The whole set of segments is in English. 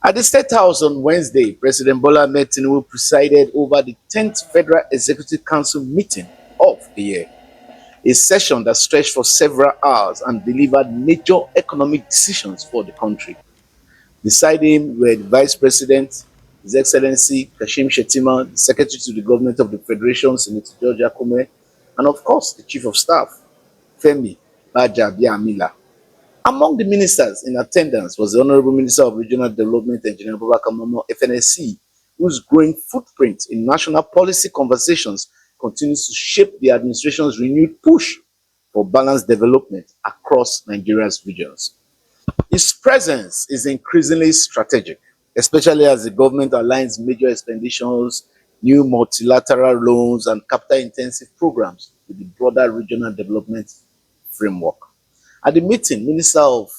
At the State House on Wednesday, President Bola Ahmed Tinubu presided over the 10th Federal Executive Council meeting of the year, a session that stretched for several hours and delivered major economic decisions for the country. Beside him were the Vice President, His Excellency Kashim Shettima, the Secretary to the Government of the Federation, Senator George Akume, and of course the Chief of Staff, Femi Bajabiamila. Among the ministers in attendance was the Honorable Minister of Regional Development, Engineer Babakar Momo, FNSC, whose growing footprint in national policy conversations continues to shape the administration's renewed push for balanced development across Nigeria's regions. His presence is increasingly strategic, especially as the government aligns major expenditures, new multilateral loans, and capital-intensive programs with the broader regional development framework. At the meeting, Minister of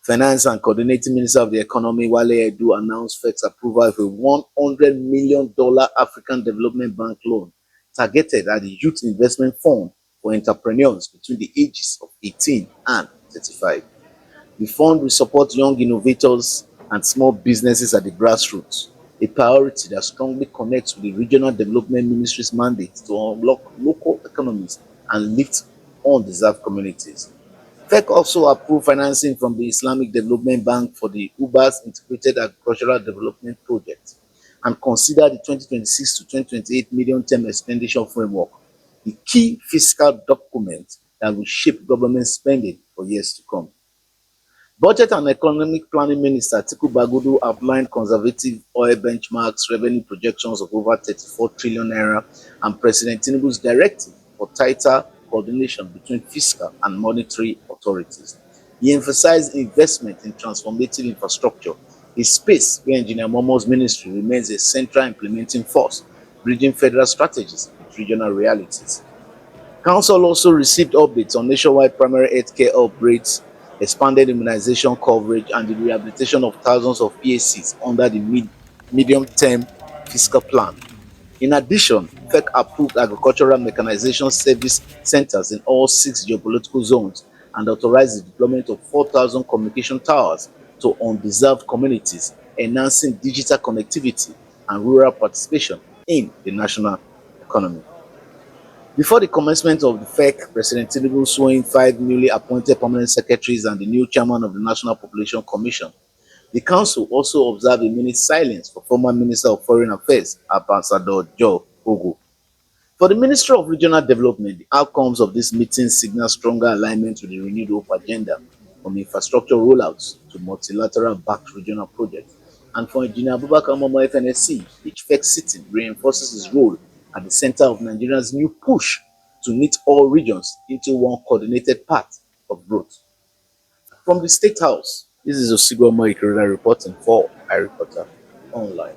Finance and Coordinating Minister of the Economy, Wale Edu, announced FEC's approval of a $100 million African Development Bank loan targeted at the Youth Investment Fund for entrepreneurs between the ages of 18 and 35. The fund will support young innovators and small businesses at the grassroots, a priority that strongly connects with the Regional Development Ministry's mandate to unlock local economies and lift undeserved communities. FEC also approved financing from the Islamic Development Bank for the UBA's Integrated Agricultural Development Project and considered the 2026 to 2028 medium-term expenditure framework, the key fiscal document that will shape government spending for years to come. Budget and Economic Planning Minister Atiku Bagudu outlined conservative oil benchmarks, revenue projections of over 34 trillion naira, and President Tinubu's directive for tighter coordination between fiscal and monetary authorities. He emphasized investment in transformative infrastructure, a space where Engineer Momo's ministry remains a central implementing force, bridging federal strategies with regional realities. Council also received updates on nationwide primary healthcare upgrades, expanded immunization coverage, and the rehabilitation of thousands of PACs under the medium-term fiscal plan. In addition, FEC approved agricultural mechanization service centers in all 6 geopolitical zones and authorized the deployment of 4,000 communication towers to undeserved communities, enhancing digital connectivity and rural participation in the national economy. Before the commencement of the FEC, President Tinubu swore in 5 newly appointed permanent secretaries and the new chairman of the National Population Commission. The council also observed a minute's silence for former Minister of Foreign Affairs, Ambassador Joe Ogu. For the Ministry of Regional Development, the outcomes of this meeting signal stronger alignment with the renewed hope agenda, from infrastructure rollouts to multilateral-backed regional projects. And for Engineer Abubakar Momo FNSC, each FEC sitting reinforces his role at the center of Nigeria's new push to knit all regions into one coordinated path of growth. From the State House, this is Osigwamo Ikorila reporting for iReporter Online.